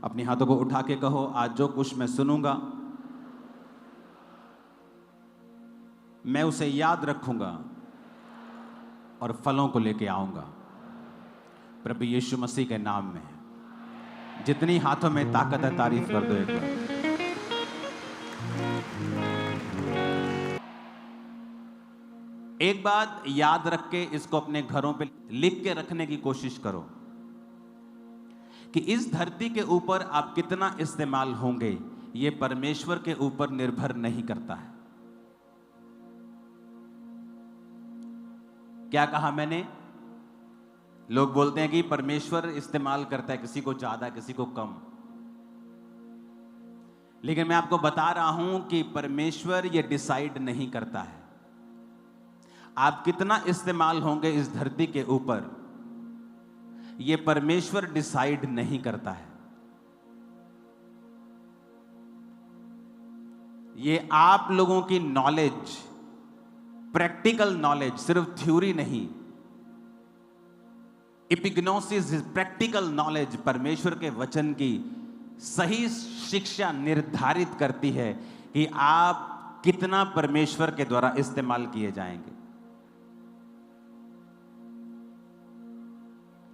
अपने हाथों को उठा के कहो, आज जो कुछ मैं सुनूंगा मैं उसे याद रखूंगा और फलों को लेके आऊंगा प्रभु यीशु मसीह के नाम में। जितनी हाथों में ताकत है तारीफ कर दो एक बार। एक बात याद रख के इसको अपने घरों पे लिख के रखने की कोशिश करो कि इस धरती के ऊपर आप कितना इस्तेमाल होंगे ये परमेश्वर के ऊपर निर्भर नहीं करता है। क्या कहा मैंने? लोग बोलते हैं कि परमेश्वर इस्तेमाल करता है, किसी को ज्यादा किसी को कम, लेकिन मैं आपको बता रहा हूं कि परमेश्वर ये डिसाइड नहीं करता है आप कितना इस्तेमाल होंगे इस धरती के ऊपर। ये परमेश्वर डिसाइड नहीं करता है, ये आप लोगों की नॉलेज, प्रैक्टिकल नॉलेज, सिर्फ थ्योरी नहीं, एपिग्नोसिस, प्रैक्टिकल नॉलेज, परमेश्वर के वचन की सही शिक्षा निर्धारित करती है कि आप कितना परमेश्वर के द्वारा इस्तेमाल किए जाएंगे।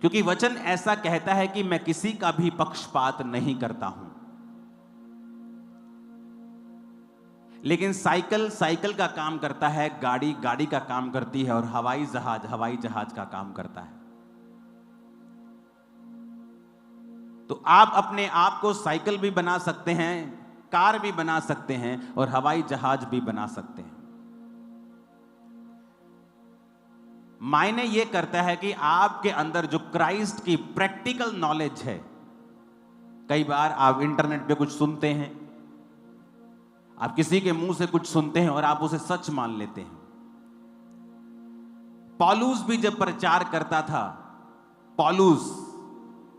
क्योंकि वचन ऐसा कहता है कि मैं किसी का भी पक्षपात नहीं करता हूं। लेकिन साइकिल का काम करता है, गाड़ी का काम करती है, और हवाई जहाज का काम करता है। तो आप अपने आप को साइकिल भी बना सकते हैं, कार भी बना सकते हैं, और हवाई जहाज भी बना सकते हैं। मायने यह करता है कि आपके अंदर जो क्राइस्ट की प्रैक्टिकल नॉलेज है। कई बार आप इंटरनेट पे कुछ सुनते हैं, आप किसी के मुंह से कुछ सुनते हैं और आप उसे सच मान लेते हैं। पौलुस भी जब प्रचार करता था, पौलुस,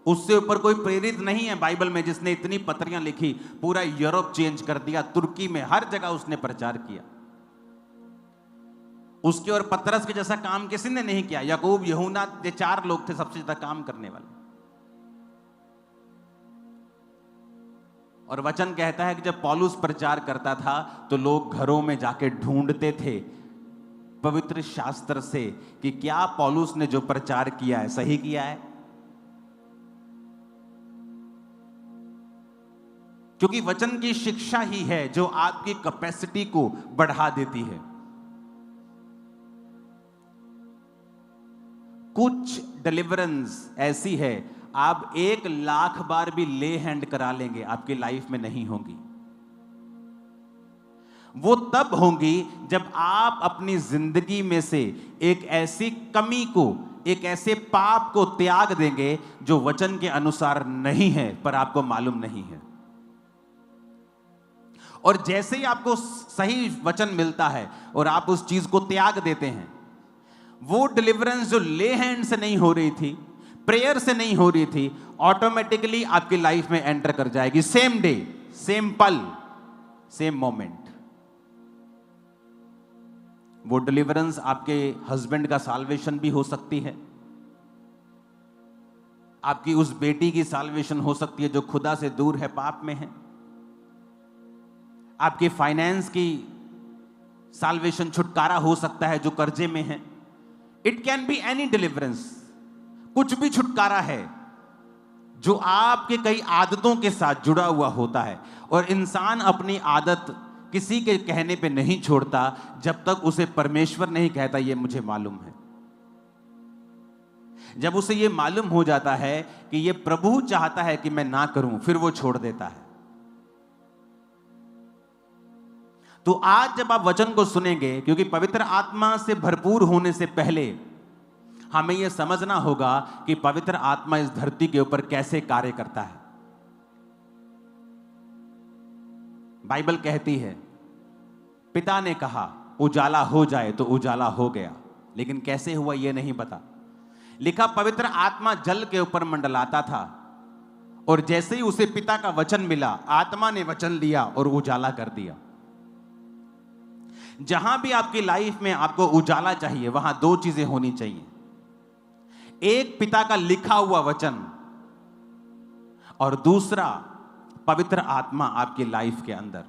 उससे ऊपर कोई प्रेरित नहीं है बाइबल में जिसने इतनी पत्रियां लिखी, पूरा यूरोप चेंज कर दिया, तुर्की में हर जगह उसने प्रचार किया। उसके और पतरस के जैसा काम किसी ने नहीं किया। याकूब, यूहन्ना, ये 4 लोग थे सबसे ज्यादा काम करने वाले। और वचन कहता है कि जब पौलुस प्रचार करता था तो लोग घरों में जाके ढूंढते थे पवित्र शास्त्र से कि क्या पौलुस ने जो प्रचार किया है सही किया है। क्योंकि वचन की शिक्षा ही है जो आपकी कैपेसिटी को बढ़ा देती है। कुछ डिलीवरेंस ऐसी है, आप 1,00,000 बार भी ले हैंड करा लेंगे, आपकी लाइफ में नहीं होंगी। वो तब होंगी जब आप अपनी जिंदगी में से एक ऐसी कमी को, एक ऐसे पाप को त्याग देंगे जो वचन के अनुसार नहीं है, पर आपको मालूम नहीं है। और जैसे ही आपको सही वचन मिलता है और आप उस चीज को त्याग देते हैं, वो डिलीवरेंस जो ले हैंड से नहीं हो रही थी, प्रेयर से नहीं हो रही थी, ऑटोमेटिकली आपकी लाइफ में एंटर कर जाएगी। सेम डे, सेम पल, सेम मोमेंट। वो डिलीवरेंस आपके हस्बैंड का साल्वेशन भी हो सकती है, आपकी उस बेटी की साल्वेशन हो सकती है जो खुदा से दूर है, पाप में है, आपके फाइनेंस की साल्वेशन, छुटकारा हो सकता है जो कर्जे में है। It can be any deliverance, कुछ भी छुटकारा है जो आपके कई आदतों के साथ जुड़ा हुआ होता है। और इंसान अपनी आदत किसी के कहने पे नहीं छोड़ता जब तक उसे परमेश्वर नहीं कहता ये मुझे मालूम है। जब उसे ये मालूम हो जाता है कि ये प्रभु चाहता है कि मैं ना करूं, फिर वो छोड़ देता है। तो आज जब आप वचन को सुनेंगे, क्योंकि पवित्र आत्मा से भरपूर होने से पहले हमें यह समझना होगा कि पवित्र आत्मा इस धरती के ऊपर कैसे कार्य करता है। बाइबल कहती है, पिता ने कहा उजाला हो जाए तो उजाला हो गया, लेकिन कैसे हुआ यह नहीं पता। लिखा, पवित्र आत्मा जल के ऊपर मंडलाता था, और जैसे ही उसे पिता का वचन मिला, आत्मा ने वचन लिया और उजाला कर दिया। जहां भी आपकी लाइफ में आपको उजाला चाहिए, वहां 2 चीजें होनी चाहिए। एक, पिता का लिखा हुआ वचन, और दूसरा, पवित्र आत्मा आपकी लाइफ के अंदर।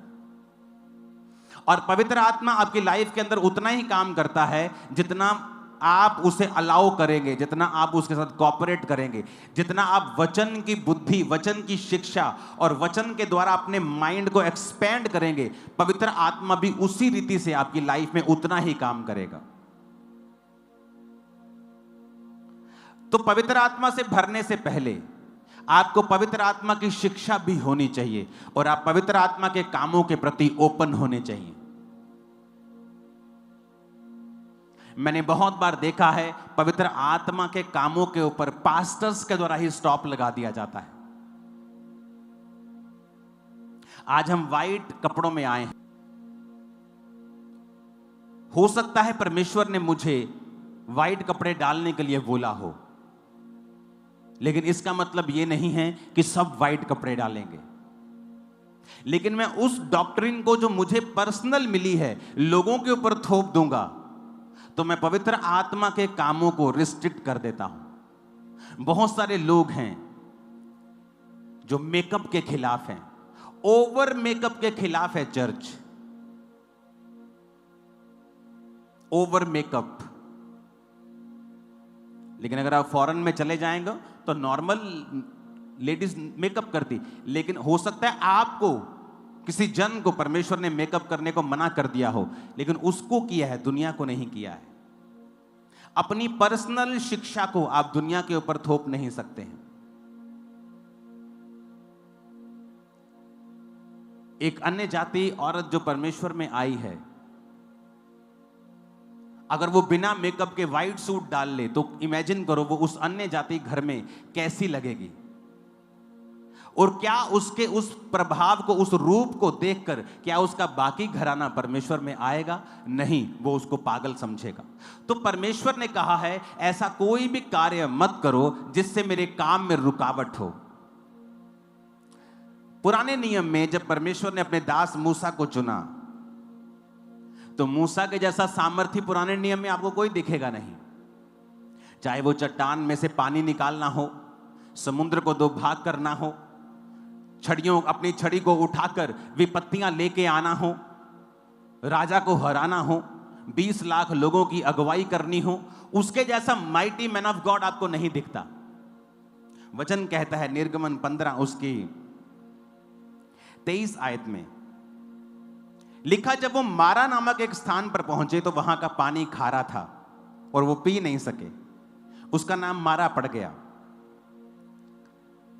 और पवित्र आत्मा आपकी लाइफ के अंदर उतना ही काम करता है जितना आप उसे अलाउ करेंगे, जितना आप उसके साथ कोऑपरेट करेंगे, जितना आप वचन की बुद्धि, वचन की शिक्षा और वचन के द्वारा अपने माइंड को एक्सपेंड करेंगे, पवित्र आत्मा भी उसी रीति से आपकी लाइफ में उतना ही काम करेगा। तो पवित्र आत्मा से भरने से पहले आपको पवित्र आत्मा की शिक्षा भी होनी चाहिए और आप पवित्र आत्मा के कामों के प्रति ओपन होने चाहिए। मैंने बहुत बार देखा है पवित्र आत्मा के कामों के ऊपर पास्टर्स के द्वारा ही स्टॉप लगा दिया जाता है। आज हम वाइट कपड़ों में आए हैं, हो सकता है परमेश्वर ने मुझे वाइट कपड़े डालने के लिए बोला हो, लेकिन इसका मतलब यह नहीं है कि सब वाइट कपड़े डालेंगे। लेकिन मैं उस डॉक्ट्रिन को जो मुझे पर्सनल मिली है लोगों के ऊपर थोप दूंगा, तो मैं पवित्र आत्मा के कामों को रिस्ट्रिक्ट कर देता हूं। बहुत सारे लोग हैं जो मेकअप के खिलाफ हैं, ओवर मेकअप के खिलाफ है चर्च। Over makeup. लेकिन अगर आप फॉरेन में चले जाएंगे तो नॉर्मल लेडीज मेकअप करती, लेकिन हो सकता है आपको किसी जन को परमेश्वर ने मेकअप करने को मना कर दिया हो, लेकिन उसको किया है, दुनिया को नहीं किया है। अपनी पर्सनल शिक्षा को आप दुनिया के ऊपर थोप नहीं सकते हैं। एक अन्य जाति औरत जो परमेश्वर में आई है, अगर वो बिना मेकअप के व्हाइट सूट डाल ले तो इमेजिन करो वो उस अन्य जाति घर में कैसी लगेगी, और क्या उसके उस प्रभाव को, उस रूप को देखकर क्या उसका बाकी घराना परमेश्वर में आएगा? नहीं, वो उसको पागल समझेगा। तो परमेश्वर ने कहा है ऐसा कोई भी कार्य मत करो जिससे मेरे काम में रुकावट हो। पुराने नियम में जब परमेश्वर ने अपने दास मूसा को चुना, तो मूसा के जैसा सामर्थ्य पुराने नियम में आपको कोई दिखेगा नहीं। चाहे वो चट्टान में से पानी निकालना हो, समुद्र को दो भाग करना हो, अपनी छड़ी को उठाकर विपत्तियां लेके आना हो, राजा को हराना हो, 20 लाख लोगों की अगुवाई करनी हो, उसके जैसा माइटी मैन ऑफ गॉड आपको नहीं दिखता। वचन कहता है निर्गमन 15 उसकी 23 आयत में लिखा, जब वो मारा नामक एक स्थान पर पहुंचे तो वहां का पानी खारा था और वो पी नहीं सके, उसका नाम मारा पड़ गया।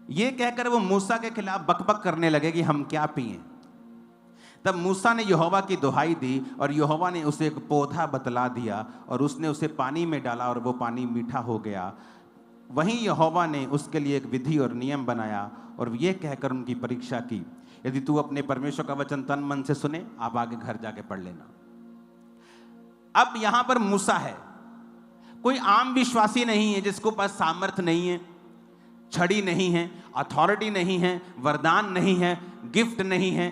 ये कहकर वो मूसा के खिलाफ बकबक करने लगे कि हम क्या पिएं। तब मूसा ने यहोवा की दुहाई दी और यहोवा ने उसे एक पौधा बतला दिया और उसने उसे पानी में डाला और वो पानी मीठा हो गया। वहीं यहोवा ने उसके लिए एक विधि और नियम बनाया और ये कहकर उनकी परीक्षा की, यदि तू अपने परमेश्वर का वचन तन मन से सुने, आप आगे घर जाके पढ़ लेना। अब यहां पर मूसा है, कोई आम विश्वासी नहीं है जिसको पास सामर्थ नहीं है, छड़ी नहीं है, अथॉरिटी नहीं है, वरदान नहीं है, गिफ्ट नहीं है।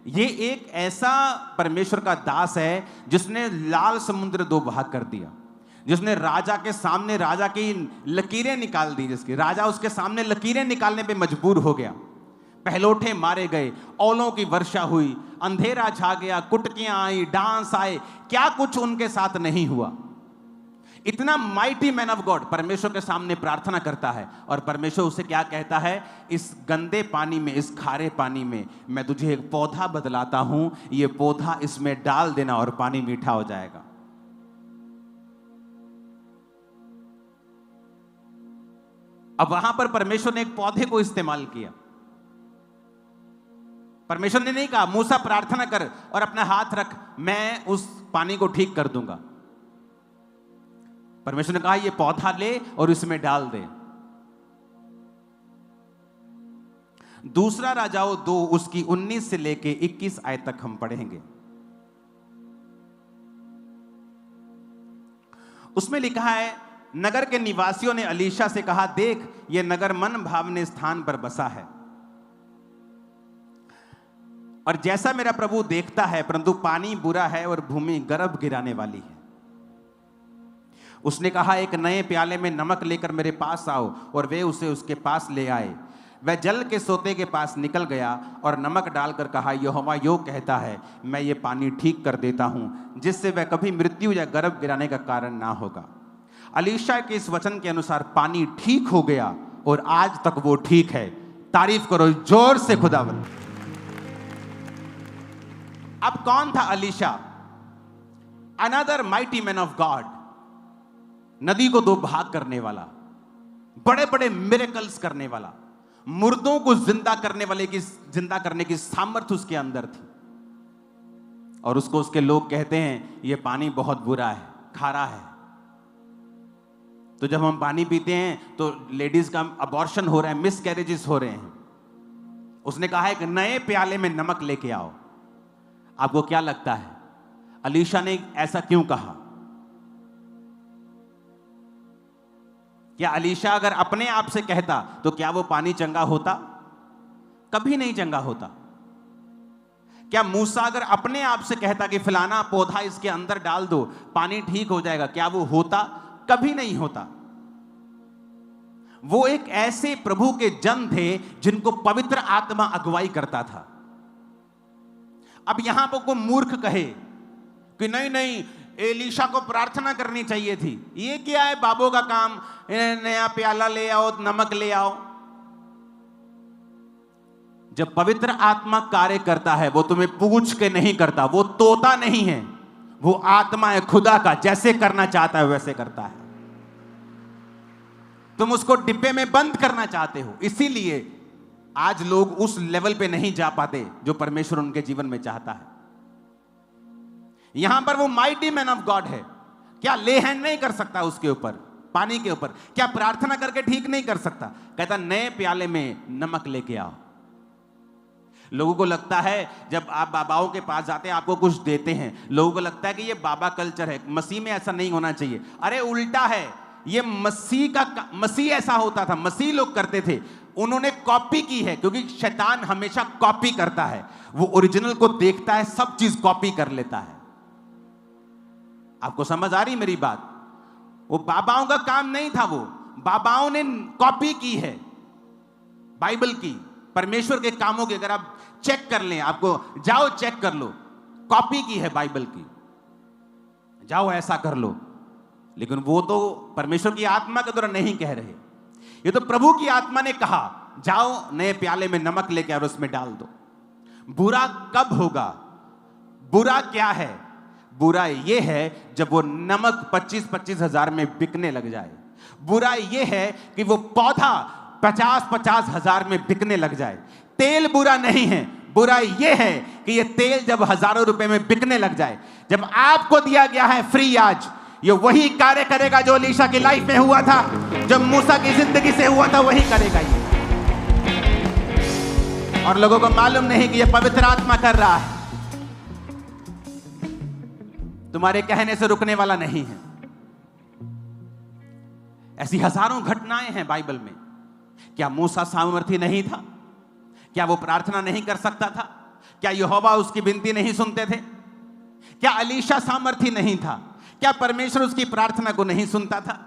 ये एक ऐसा परमेश्वर का दास है जिसने लाल समुद्र दो भाग कर दिया, जिसने राजा के सामने राजा की लकीरें निकाल दी, जिसकी राजा उसके सामने लकीरें निकालने पे मजबूर हो गया। पहलोठे मारे गए, औलों की वर्षा हुई, अंधेरा छा गया, कुटकियां आई, डांस आए, क्या कुछ उनके साथ नहीं हुआ। इतना माइटी मैन ऑफ गॉड परमेश्वर के सामने प्रार्थना करता है और परमेश्वर उसे क्या कहता है, इस गंदे पानी में, इस खारे पानी में मैं तुझे एक पौधा बदलाता हूं, ये पौधा इसमें डाल देना और पानी मीठा हो जाएगा। अब वहां पर परमेश्वर ने एक पौधे को इस्तेमाल किया। परमेश्वर ने नहीं कहा मूसा प्रार्थना कर और अपना हाथ रख, मैं उस पानी को ठीक कर दूंगा। परमेश्वर ने कहा ये पौधा ले और इसमें डाल दे। दूसरा राजाओं 2 उसकी 19 से लेके 21 आयत तक हम पढ़ेंगे। उसमें लिखा है, नगर के निवासियों ने अलीशा से कहा, देख ये नगर मन भावने स्थान पर बसा है और जैसा मेरा प्रभु देखता है, परंतु पानी बुरा है और भूमि गर्भ गिराने वाली है। उसने कहा, एक नए प्याले में नमक लेकर मेरे पास आओ, और वे उसे उसके पास ले आए। वह जल के सोते के पास निकल गया और नमक डालकर कहा, यहोवा यो कहता है, मैं ये पानी ठीक कर देता हूं, जिससे वह कभी मृत्यु या गर्भ गिराने का कारण ना होगा। अलीशा के इस वचन के अनुसार पानी ठीक हो गया और आज तक वो ठीक है। तारीफ करो जोर से खुदावंद। अब कौन था Alisha? Another mighty man of God, नदी को दो भाग करने वाला, बड़े बड़े मिरेकल्स करने वाला, मुर्दों को जिंदा करने की सामर्थ्य उसके अंदर थी। और उसको उसके लोग कहते हैं ये पानी बहुत बुरा है, खारा है। तो जब हम पानी पीते हैं तो लेडीज का अबॉर्शन हो रहा है, मिस कैरेजेस हो रहे हैं। उसने कहा है कि नए प्याले में नमक लेके आओ। आपको क्या लगता है अलीशा ने ऐसा क्यों कहा? क्या अलीशा अगर अपने आप से कहता तो क्या वो पानी चंगा होता? कभी नहीं चंगा होता। क्या मूसा अगर अपने आप से कहता कि फलाना पौधा इसके अंदर डाल दो पानी ठीक हो जाएगा, क्या वो होता? कभी नहीं होता। वो एक ऐसे प्रभु के जन थे जिनको पवित्र आत्मा अगुवाई करता था। अब यहां पर कोई मूर्ख कहे कि नहीं नहीं एलीशा को प्रार्थना करनी चाहिए थी, ये क्या है बाबों का काम, नया प्याला ले आओ, नमक ले आओ। जब पवित्र आत्मा कार्य करता है वो तुम्हें पूछ के नहीं करता, वो तोता नहीं है, वो आत्मा है खुदा का, जैसे करना चाहता है वैसे करता है। तुम उसको डिब्बे में बंद करना चाहते हो, इसीलिए आज लोग उस लेवल पे नहीं जा पाते जो परमेश्वर उनके जीवन में चाहता है। यहां पर वो माइटी मैन ऑफ गॉड है, क्या ले हैंड नहीं कर सकता उसके ऊपर, पानी के ऊपर? क्या प्रार्थना करके ठीक नहीं कर सकता? कहता नए प्याले में नमक लेके आओ। लोगों को लगता है जब आप बाबाओं के पास जाते हैं आपको कुछ देते हैं, लोगों को लगता है कि ये बाबा कल्चर है, मसीह में ऐसा नहीं होना चाहिए। अरे उल्टा है, ये मसीह ऐसा होता था, मसीह लोग करते थे, उन्होंने कॉपी की है, क्योंकि शैतान हमेशा कॉपी करता है। वो ओरिजिनल को देखता है, सब चीज कॉपी कर लेता है। आपको समझ आ रही मेरी बात? वो बाबाओं का काम नहीं था, वो बाबाओं ने कॉपी की है बाइबल की, परमेश्वर के कामों की। अगर आप चेक कर लें, आपको जाओ चेक कर लो, कॉपी की है बाइबल की, जाओ ऐसा कर लो। लेकिन वो तो परमेश्वर की आत्मा के द्वारा नहीं कह रहे, ये तो प्रभु की आत्मा ने कहा जाओ नए प्याले में नमक लेके और उसमें डाल दो। बुरा कब होगा? बुरा क्या है? बुरा ये है जब वो नमक 25-25 हजार में बिकने लग जाए। बुरा ये है कि वो पौधा 50-50 हजार में बिकने लग जाए। तेल बुरा नहीं है, बुरा ये है कि ये तेल जब हजारों रुपए में बिकने लग जाए। जब आपको दिया गया है फ्री, आज ये वही कार्य करेगा जो अलीशा की लाइफ में हुआ था, जब मूसा की जिंदगी से हुआ था, वही करेगा ये। और लोगों को मालूम नहीं कि ये पवित्र आत्मा कर रहा है, तुम्हारे कहने से रुकने वाला नहीं है। ऐसी हजारों घटनाएं हैं बाइबल में। क्या मूसा सामर्थी नहीं था? क्या वो प्रार्थना नहीं कर सकता था? क्या यहोवा उसकी विनती नहीं सुनते थे? क्या अलीशा सामर्थी नहीं था? क्या परमेश्वर उसकी प्रार्थना को नहीं सुनता था?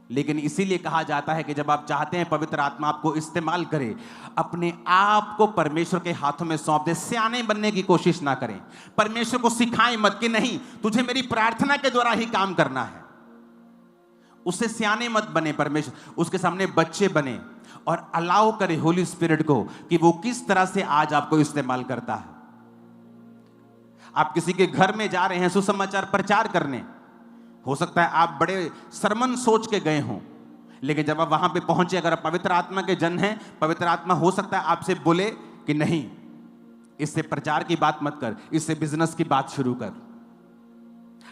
लेकिन इसीलिए कहा जाता है कि जब आप चाहते हैं पवित्र आत्मा आपको इस्तेमाल करे, अपने आप को परमेश्वर के हाथों में सौंप दे। सियाने बनने की कोशिश ना करें, परमेश्वर को सिखाएं मत कि नहीं तुझे मेरी प्रार्थना के द्वारा ही काम करना है। उससे सियाने मत बने, परमेश्वर उसके सामने बच्चे बने और अलाउ करे होली स्पिरिट को कि वो किस तरह से आज आपको इस्तेमाल करता है। आप किसी के घर में जा रहे हैं सुसमाचार प्रचार करने, हो सकता है आप बड़े सरमन सोच के गए हों, लेकिन जब आप वहां पे पहुंचे, अगर आप पवित्र आत्मा के जन हैं, पवित्र आत्मा हो सकता है आपसे बोले कि नहीं, इससे प्रचार की बात मत कर, इससे बिजनेस की बात शुरू कर।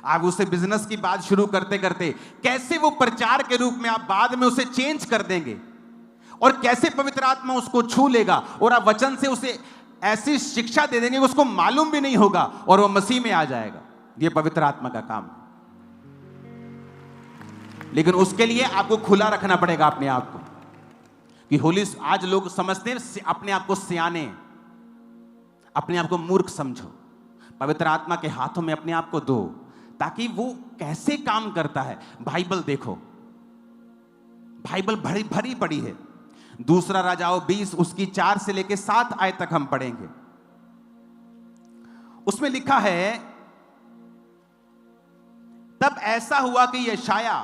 आप उससे बिजनेस की बात शुरू करते करते कैसे वो प्रचार के रूप में आप बाद में उसे चेंज कर देंगे, और कैसे पवित्र आत्मा उसको छू लेगा और आप वचन से उसे ऐसी शिक्षा दे देंगे उसको मालूम भी नहीं होगा और वो मसीह में आ जाएगा। ये पवित्र आत्मा का काम है। लेकिन उसके लिए आपको खुला रखना पड़ेगा अपने आप को कि होली। आज लोग समझते हैं अपने आप को सियाने, अपने आप को मूर्ख समझो। पवित्र आत्मा के हाथों में अपने आप को दो ताकि वो कैसे काम करता है। बाइबल देखो, बाइबल भरी भरी पड़ी है। दूसरा राजाओं 20 उसकी 4 से लेकर 7 आयत तक हम पढ़ेंगे। उसमें लिखा है, तब ऐसा हुआ कि यशाया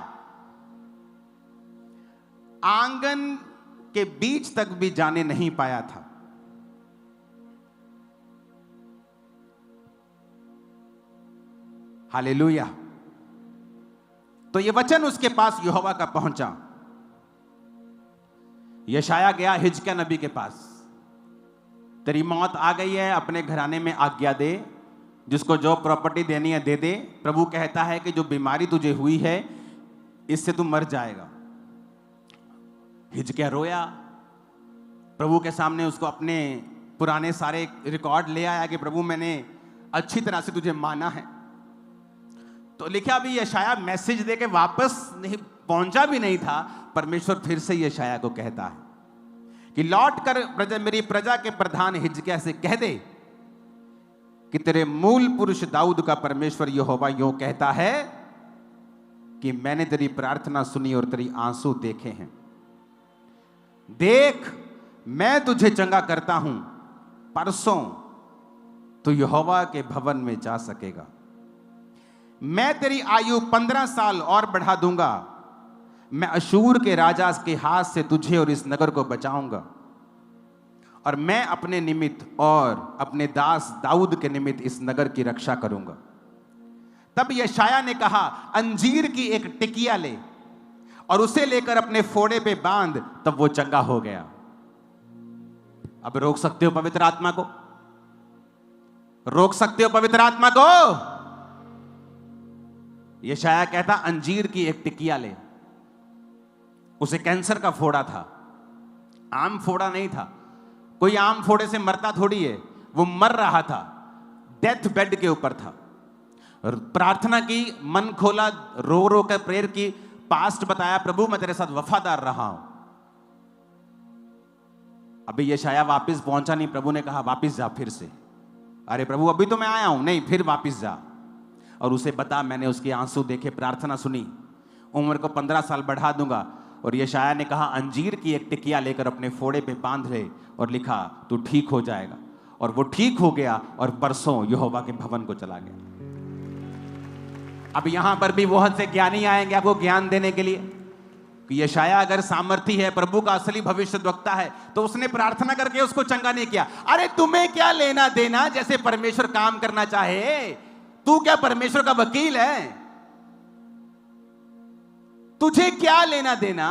आंगन के बीच तक भी जाने नहीं पाया था। हालेलुया। तो ये वचन उसके पास यहोवा का पहुंचा। यशाया गया हिजकिय्याह नबी के पास, तेरी मौत आ गई है, अपने घराने में आज्ञा दे, जिसको जो प्रॉपर्टी देनी है दे दे। प्रभु कहता है कि जो बीमारी तुझे हुई है इससे तू मर जाएगा। हिजकिय्याह रोया, प्रभु के सामने उसको अपने पुराने सारे रिकॉर्ड ले आया कि प्रभु मैंने अच्छी तरह से तुझे माना है। तो लिखा भी यशाया मैसेज दे के वापस नहीं पहुंचा भी नहीं था, परमेश्वर फिर से यशाया को कहता है कि लौट कर मेरी प्रजा के प्रधान हिजकिय्याह से कह दे कि तेरे मूल पुरुष दाऊद का परमेश्वर यहोवा यूं कहता है कि मैंने तेरी प्रार्थना सुनी और तेरी आंसू देखे हैं। देख, मैं तुझे चंगा करता हूं, परसों तो यहोवा के भवन में जा सकेगा। मैं तेरी आयु 15 साल और बढ़ा दूंगा। मैं अशूर के राजा के हाथ से तुझे और इस नगर को बचाऊंगा, और मैं अपने निमित्त और अपने दास दाऊद के निमित्त इस नगर की रक्षा करूंगा। तब यशाया ने कहा, अंजीर की एक टिकिया ले और उसे लेकर अपने फोड़े पे बांध। तब वो चंगा हो गया। अब रोक सकते हो पवित्र आत्मा को? रोक सकते हो पवित्र आत्मा को? यशाया कहता, अंजीर की एक टिकिया ले। उसे कैंसर का फोड़ा था, आम फोड़ा नहीं था। कोई आम फोड़े से मरता थोड़ी है, वो मर रहा था, डेथ बेड के ऊपर था। प्रार्थना की, मन खोला, रो रो कर प्रेयर की, पास्ट बताया, प्रभु मैं तेरे साथ वफादार रहा हूं। अभी यशाया वापस पहुंचा नहीं, प्रभु ने कहा वापस जा फिर से। अरे प्रभु अभी तो मैं आया हूं। नहीं, फिर वापस जा और उसे बता मैंने उसके आंसू देखे, प्रार्थना सुनी, उम्र को 15 साल बढ़ा दूंगा। और यशाया ने कहा, अंजीर की एक टिकिया लेकर अपने फोड़े पे बांध ले, और लिखा तू ठीक हो जाएगा। और वो ठीक हो गया और परसों यहोवा के भवन को चला गया। अब यहां पर भी बहुत से ज्ञानी आएंगे आपको ज्ञान देने के लिए कि यशाया अगर सामर्थी है, प्रभु का असली भविष्यद्वक्ता है, तो उसने प्रार्थना करके उसको चंगा नहीं किया। अरे तुम्हें क्या लेना देना जैसे परमेश्वर काम करना चाहे? तू क्या परमेश्वर का वकील है? तुझे क्या लेना देना?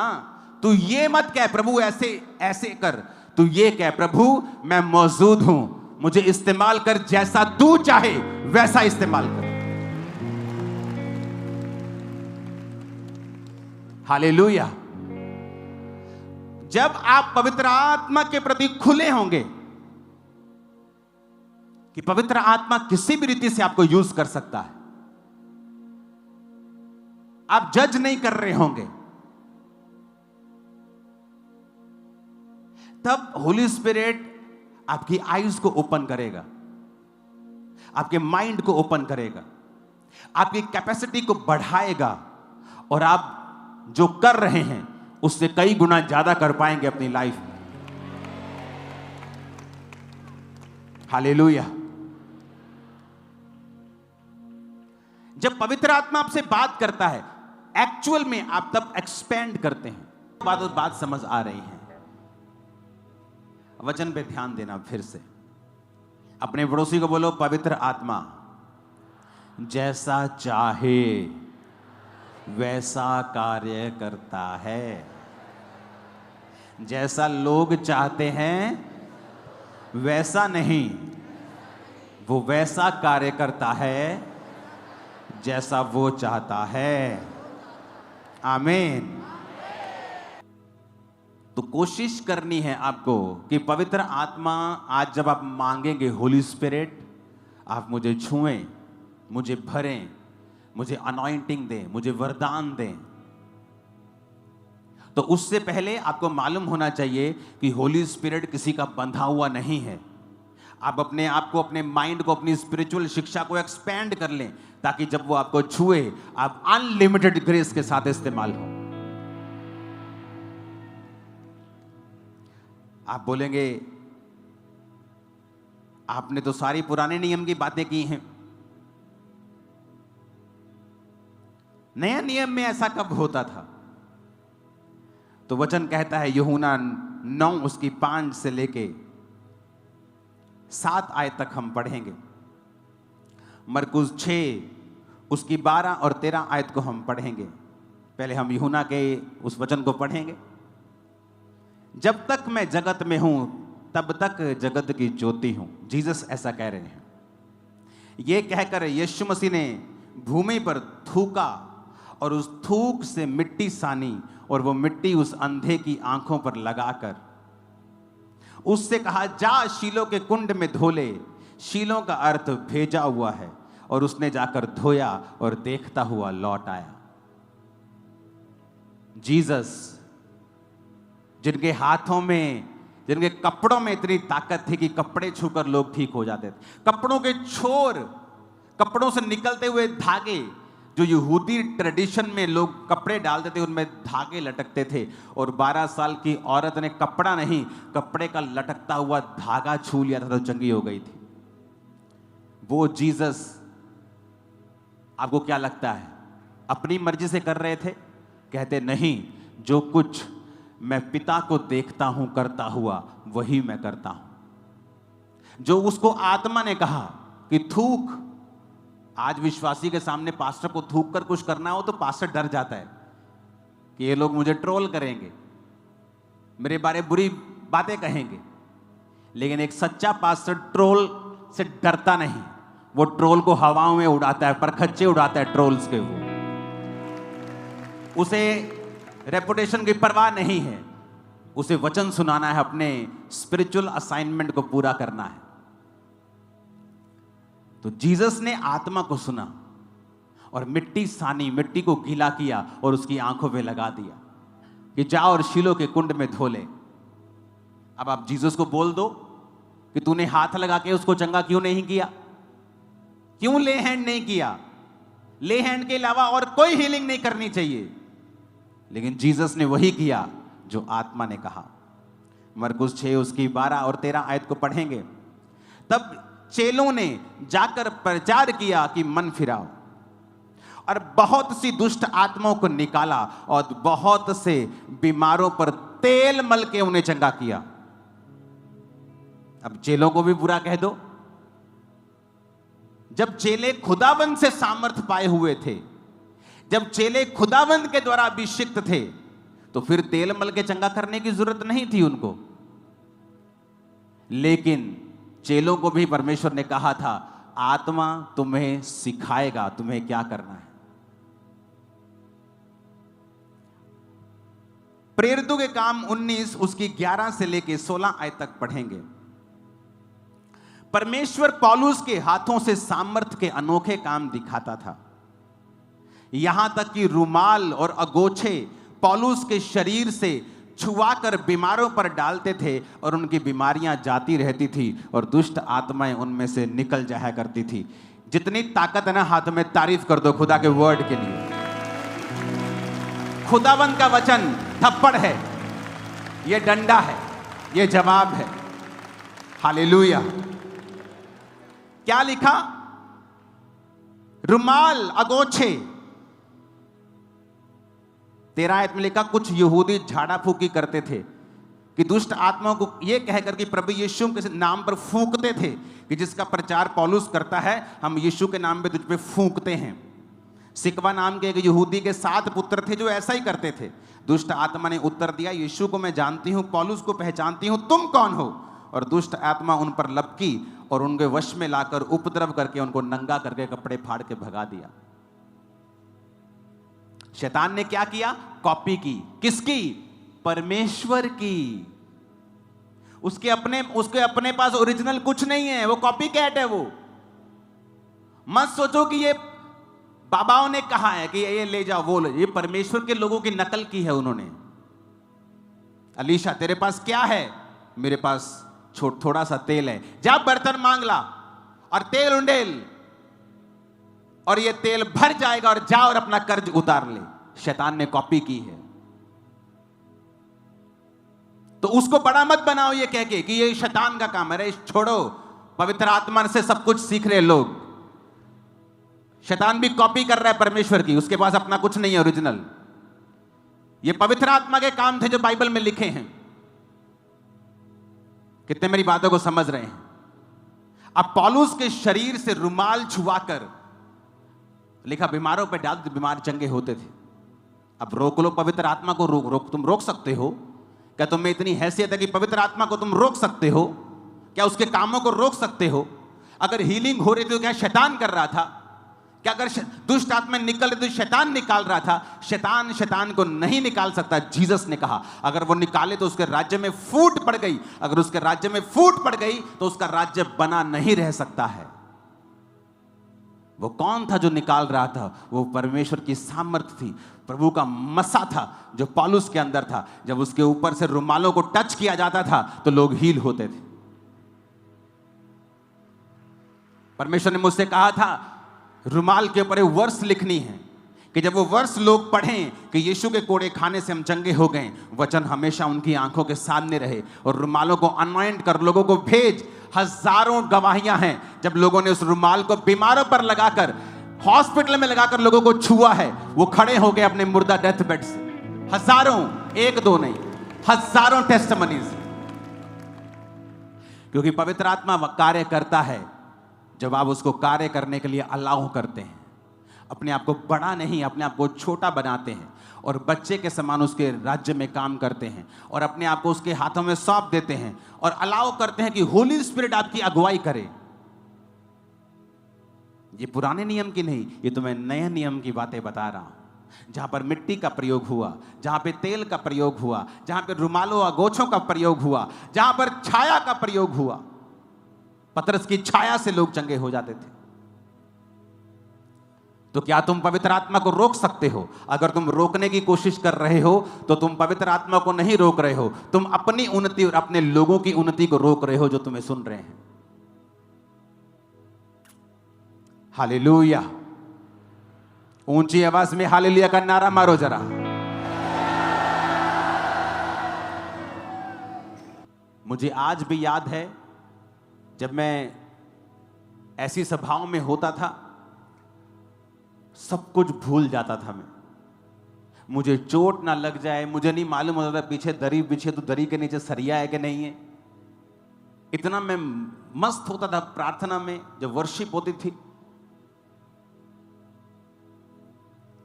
तू ये मत कह प्रभु ऐसे ऐसे कर, तू ये कह प्रभु मैं मौजूद हूं, मुझे इस्तेमाल कर, जैसा तू चाहे वैसा इस्तेमाल कर। हालेलुया। जब आप पवित्र आत्मा के प्रति खुले होंगे कि पवित्र आत्मा किसी भी रीति से आपको यूज कर सकता है, आप जज नहीं कर रहे होंगे, तब होली स्पिरिट आपकी आईज को ओपन करेगा, आपके माइंड को ओपन करेगा, आपकी कैपेसिटी को बढ़ाएगा, और आप जो कर रहे हैं उससे कई गुना ज्यादा कर पाएंगे अपनी लाइफ में। हालेलुया। जब पवित्र आत्मा आपसे बात करता है, एक्चुअल में आप तब एक्सपेंड करते हैं। बात समझ आ रही है? वचन पे ध्यान देना। फिर से अपने पड़ोसी को बोलो, पवित्र आत्मा जैसा चाहे वैसा कार्य करता है, जैसा लोग चाहते हैं वैसा नहीं, वो वैसा कार्य करता है जैसा वो चाहता है। आमीन। तो कोशिश करनी है आपको कि पवित्र आत्मा, आज जब आप मांगेंगे होली स्पिरिट, आप मुझे छुएं, मुझे भरें, मुझे अनॉइंटिंग दें, मुझे वरदान दें। तो उससे पहले आपको मालूम होना चाहिए कि होली स्पिरिट किसी का बंधा हुआ नहीं है। आप अपने आप को, अपने माइंड को, अपनी स्पिरिचुअल शिक्षा को एक्सपेंड कर लें, ताकि जब वो आपको छुए आप अनलिमिटेड ग्रेस के साथ इस्तेमाल हो। आप बोलेंगे आपने तो सारी पुराने नियम की बातें की हैं, नया नियम में ऐसा कब होता था? तो वचन कहता है, यूहन्ना 9 उसकी 5 से लेके 7 आयत तक हम पढ़ेंगे। मरकुस 6 उसकी 12 और 13 आयत को हम पढ़ेंगे। पहले हम यूहन्ना के उस वचन को पढ़ेंगे। जब तक मैं जगत में हूं तब तक जगत की ज्योति हूं। जीसस ऐसा कह रहे हैं। यह कहकर यीशु मसीह ने भूमि पर थूका और उस थूक से मिट्टी सानी और वो मिट्टी उस अंधे की आंखों पर लगाकर उससे कहा, जा शीलो के कुंड में धो ले। शीलो का अर्थ भेजा हुआ है। और उसने जाकर धोया और देखता हुआ लौट आया। जीसस, जिनके हाथों में, जिनके कपड़ों में इतनी ताकत थी कि कपड़े छूकर लोग ठीक हो जाते थे। कपड़ों के छोर, कपड़ों से निकलते हुए धागे, जो यहूदी ट्रेडिशन में लोग कपड़े डालते थे उनमें धागे लटकते थे। और 12 साल की औरत ने कपड़ा नहीं, कपड़े का लटकता हुआ धागा छू लिया था तो चंगी हो गई थी। वो जीसस, आपको क्या लगता है अपनी मर्जी से कर रहे थे? कहते नहीं, जो कुछ मैं पिता को देखता हूं करता हुआ वही मैं करता हूं। जो उसको आत्मा ने कहा कि थूक, आज विश्वासी के सामने पास्टर को थूक कर कुछ करना हो तो पास्टर डर जाता है कि ये लोग मुझे ट्रोल करेंगे, मेरे बारे बुरी बातें कहेंगे। लेकिन एक सच्चा पास्टर ट्रोल से डरता नहीं। वो ट्रोल को हवाओं में उड़ाता है, परखच्चे उड़ाता है ट्रोल्स के। वो उसे रेपुटेशन की परवाह नहीं है। उसे वचन सुनाना है, अपने स्पिरिचुअल असाइनमेंट को पूरा करना है। तो जीसस ने आत्मा को सुना और मिट्टी सानी, मिट्टी को गीला किया और उसकी आंखों पे लगा दिया कि जा और शीलो के कुंड में धो ले। अब आप जीसस को बोल दो कि तूने हाथ लगा के उसको चंगा क्यों नहीं किया? क्यों ले हैंड नहीं किया? ले हैंड के अलावा और कोई हीलिंग नहीं करनी चाहिए। लेकिन जीसस ने वही किया जो आत्मा ने कहा। मरकुस 6 उसकी 12 और 13 आयत को पढ़ेंगे। तब चेलों ने जाकर प्रचार किया कि मन फिराओ, और बहुत सी दुष्ट आत्माओं को निकाला और बहुत से बीमारों पर तेल मल के उन्हें चंगा किया। अब चेलों को भी बुरा कह दो। जब चेले खुदाबंद से सामर्थ पाए हुए थे, जब चेले खुदाबंद के द्वारा अभिषिक्त थे, तो फिर तेल मल के चंगा करने की जरूरत नहीं थी उनको। लेकिन चेलों को भी परमेश्वर ने कहा था, आत्मा तुम्हें सिखाएगा तुम्हें क्या करना है। प्रेरितों के काम 19 उसकी 11 से लेके 16 आयत तक पढ़ेंगे। परमेश्वर पौलुस के हाथों से सामर्थ के अनोखे काम दिखाता था। यहां तक कि रुमाल और अगोछे पौलुस के शरीर से छुआकर बीमारों पर डालते थे और उनकी बीमारियां जाती रहती थी और दुष्ट आत्माएं उनमें से निकल जाया करती थी। जितनी ताकत है ना हाथ में, तारीफ कर दो खुदा के वर्ड के लिए। खुदाबंद का वचन थप्पड़ है, यह डंडा है, यह जवाब है। हालेलुया। क्या लिखा? रुमाल, अगोछे। 13 आयत में लिखा, कुछ यहूदी झाड़ा फूकी करते थे कि दुष्ट आत्माओं को यह कहकर कि प्रभु यीशु के नाम पर फूंकते थे कि जिसका प्रचार पौलुस करता है, हम यीशु के नाम पे तुझ पे फूंकते हैं। सिकवा नाम के एक यहूदी के 7 पुत्र थे जो ऐसा ही करते थे। दुष्ट आत्मा ने उत्तर दिया, यीशु को मैं जानती हूं, पौलुस को पहचानती हूं, तुम कौन हो? और दुष्ट आत्मा उन पर लपकी और उनके वश में लाकर उपद्रव करके उनको नंगा करके कपड़े फाड़ के भगा दिया। शैतान ने क्या किया? कॉपी की। किसकी? परमेश्वर की। उसके अपने पास ओरिजिनल कुछ नहीं है, वो कॉपी कैट है। वो मत सोचो कि ये बाबाओं ने कहा है कि ये ले जाओ वो ले। ये परमेश्वर के लोगों की नकल की है उन्होंने। अलीशा तेरे पास क्या है? मेरे पास थोड़ा सा तेल है, जा बर्तन मांग ला और तेल उंडेल और ये तेल भर जाएगा और जा और अपना कर्ज उतार ले। शैतान ने कॉपी की है। तो उसको बड़ा मत बनाओ ये कह के कि ये शैतान का काम है। अरे छोड़ो, पवित्र आत्मा से सब कुछ सीख रहे लोग। शैतान भी कॉपी कर रहा है परमेश्वर की, उसके पास अपना कुछ नहीं है ओरिजिनल। ये पवित्र आत्मा के काम थे जो बाइबल में लिखे हैं। कितने मेरी बातों को समझ रहे हैं? अब पौलुस के शरीर से रुमाल छुआकर लिखा बीमारों पर डाल, बीमार चंगे होते थे। अब रोक लो पवित्र आत्मा को, तुम रोक सकते हो क्या? तुम में इतनी हैसियत है कि पवित्र आत्मा को तुम रोक सकते हो क्या? उसके कामों को रोक सकते हो? अगर हीलिंग हो रही थी तो क्या शैतान कर रहा था? क्या अगर दुष्ट आत्मा निकल रही तो शैतान निकाल रहा था? शैतान को नहीं निकाल सकता। जीसस ने कहा अगर वो निकाले तो उसके राज्य में फूट पड़ गई। अगर उसके राज्य में फूट पड़ गई तो उसका राज्य बना नहीं रह सकता है। वो कौन था जो निकाल रहा था? वो परमेश्वर की सामर्थ्य थी, प्रभु का मसा था जो पौलुस के अंदर था। जब उसके ऊपर से रुमालों को टच किया जाता था तो लोग हील होते थे। परमेश्वर ने मुझसे कहा था रुमाल के ऊपर एक वर्ष लिखनी है कि जब वो वर्ष लोग पढ़ें कि यीशु के कोड़े खाने से हम चंगे हो गए, वचन हमेशा उनकी आंखों के सामने रहे। और रुमालों को अनॉइंट कर लोगों को भेज। हजारों गवाहियां हैं जब लोगों ने उस रुमाल को बीमारों पर लगाकर, हॉस्पिटल में लगाकर लोगों को छुआ है, वो खड़े हो गए अपने मुर्दा डेथ बेड से। हजारों, एक दो नहीं, हजारों टेस्टिमनीज। क्योंकि पवित्र आत्मा कार्य करता है जब आप उसको कार्य करने के लिए अलाउ करते हैं। अपने आप को बड़ा नहीं, अपने आप को छोटा बनाते हैं और बच्चे के समान उसके राज्य में काम करते हैं और अपने आप को उसके हाथों में सौंप देते हैं और अलाउ करते हैं कि होली स्पिरिट आपकी अगुवाई करे। ये पुराने नियम की नहीं, ये तो मैं नए नियम की बातें बता रहा हूं। जहां पर मिट्टी का प्रयोग हुआ, जहां पे तेल का प्रयोग हुआ, जहां पे रुमालों अगोछों का प्रयोग हुआ, जहां पर छाया का प्रयोग हुआ। पतरस की छाया से लोग चंगे हो जाते थे। तो क्या तुम पवित्र आत्मा को रोक सकते हो? अगर तुम रोकने की कोशिश कर रहे हो तो तुम पवित्र आत्मा को नहीं रोक रहे हो, तुम अपनी उन्नति और अपने लोगों की उन्नति को रोक रहे हो जो तुम्हें सुन रहे हैं। हालेलुया! ऊंची आवाज में हालेलुया का नारा मारो जरा। मुझे आज भी याद है जब मैं ऐसी सभाओं में होता था, सब कुछ भूल जाता था मैं। मुझे चोट ना लग जाए, मुझे नहीं मालूम होता था पीछे दरी बिछे तो दरी के नीचे सरिया है कि नहीं है। इतना मैं मस्त होता था प्रार्थना में। जब वर्शिप होती थी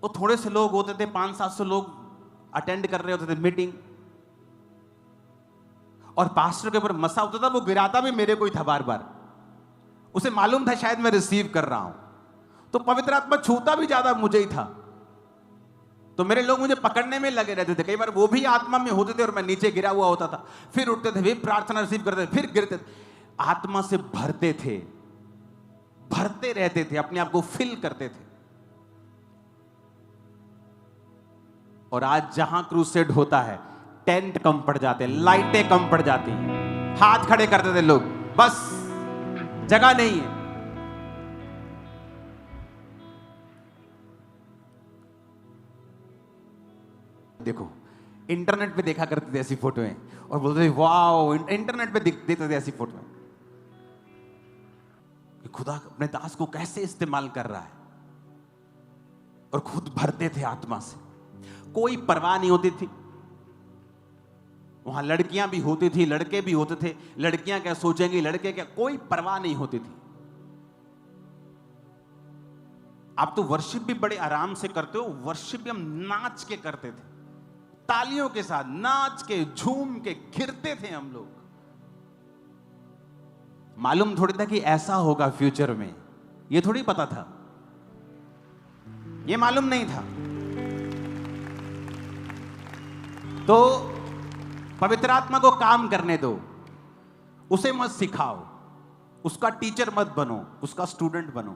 वो थोड़े से लोग होते थे, 500-700 लोग अटेंड कर रहे होते थे मीटिंग, और पास्टर के ऊपर मसा होता था। वो गिराता भी मेरे को ही था बार बार। उसे मालूम था शायद मैं रिसीव कर रहा हूं, तो पवित्र आत्मा छूता भी ज्यादा मुझे ही था। तो मेरे लोग मुझे पकड़ने में लगे रहते थे। कई बार वो भी आत्मा में होते थे और मैं नीचे गिरा हुआ होता था। फिर उठते थे, फिर प्रार्थना रिसीव करते थे, फिर गिरते थे। आत्मा से भरते थे, भरते रहते थे, अपने आप को फिल करते थे। और आज जहां क्रूसेड होता है टेंट कम पड़ जाते हैं, लाइटें कम पड़ जाती हैं, हाथ खड़े करते थे लोग, बस जगह नहीं है। देखो इंटरनेट पे देखा करते थे ऐसी फोटोएं और बोलते थे वाओ, इंटरनेट पे देखते थे ऐसी फोटोएं कि खुदा अपने दास को कैसे इस्तेमाल कर रहा है, और खुद भरते थे आत्मा से। कोई परवाह नहीं होती थी। वहां लड़कियां भी होती थी, लड़के भी होते थे। लड़कियां क्या सोचेंगी, लड़के क्या, कोई परवाह नहीं होती थी। आप तो वर्शिप भी बड़े आराम से करते हो। वर्शिप भी हम नाच के करते थे, तालियों के साथ नाच के, झूम के, गिरते थे हम लोग। मालूम थोड़ी था कि ऐसा होगा फ्यूचर में, ये थोड़ी पता था, ये मालूम नहीं था। तो पवित्र आत्मा को काम करने दो, उसे मत सिखाओ, उसका टीचर मत बनो, उसका स्टूडेंट बनो।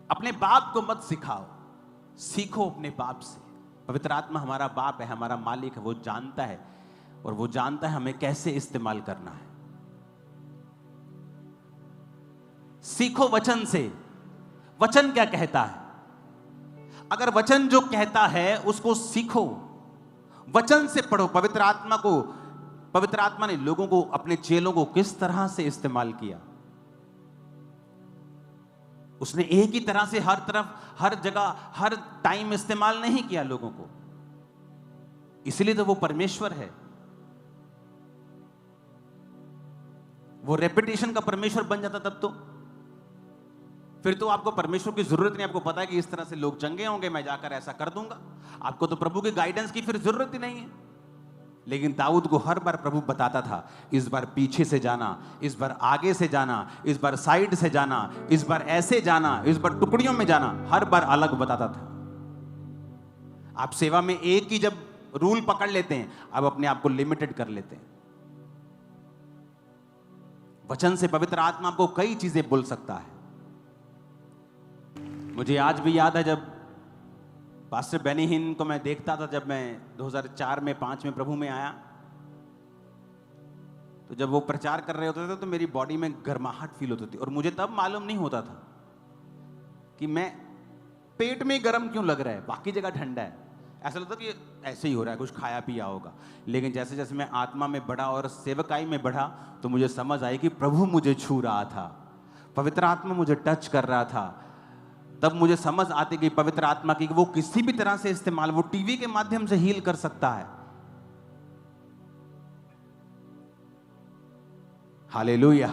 अपने बाप को मत सिखाओ, सीखो अपने बाप से। पवित्र आत्मा हमारा बाप है, हमारा मालिक है। वो जानता है, और वो जानता है हमें कैसे इस्तेमाल करना है। सीखो वचन से। वचन क्या कहता है? अगर वचन जो कहता है उसको सीखो, वचन से पढ़ो। पवित्र आत्मा ने लोगों को, अपने चेलों को किस तरह से इस्तेमाल किया। उसने एक ही तरह से हर तरफ, हर जगह, हर टाइम इस्तेमाल नहीं किया लोगों को, इसलिए तो वो परमेश्वर है। वो रेपिटेशन का परमेश्वर बन जाता तब तो फिर तो आपको परमेश्वर की जरूरत नहीं। आपको पता है कि इस तरह से लोग चंगे होंगे, मैं जाकर ऐसा कर दूंगा। आपको तो प्रभु के गाइडेंस की फिर जरूरत ही नहीं है। लेकिन दाऊद को हर बार प्रभु बताता था, इस बार पीछे से जाना, इस बार आगे से जाना, इस बार साइड से जाना, इस बार ऐसे जाना, इस बार टुकड़ियों में जाना, हर बार अलग बताता था। आप सेवा में एक ही जब रूल पकड़ लेते हैं, आप अपने आप को लिमिटेड कर लेते हैं। वचन से पवित्र आत्मा आपको कई चीजें बोल सकता है। मुझे आज भी याद है जब पास्टर बेनी हिन को मैं देखता था, जब मैं 2004 में 5 में प्रभु में आया, तो जब वो प्रचार कर रहे होते थे तो मेरी बॉडी में गर्माहट फील होती थी। और मुझे तब मालूम नहीं होता था कि मैं पेट में गर्म क्यों लग रहा है, बाकी जगह ठंडा है। ऐसा लगता कि ऐसे ही हो रहा है, कुछ खाया पिया होगा। लेकिन जैसे जैसे मैं आत्मा में बढ़ा और सेवकाई में बढ़ा, तो मुझे समझ आई कि प्रभु मुझे छू रहा था, पवित्र आत्मा मुझे टच कर रहा था। तब मुझे समझ आती कि पवित्र आत्मा की वो किसी भी तरह से इस्तेमाल, वो टीवी के माध्यम से हील कर सकता है। हालेलुया।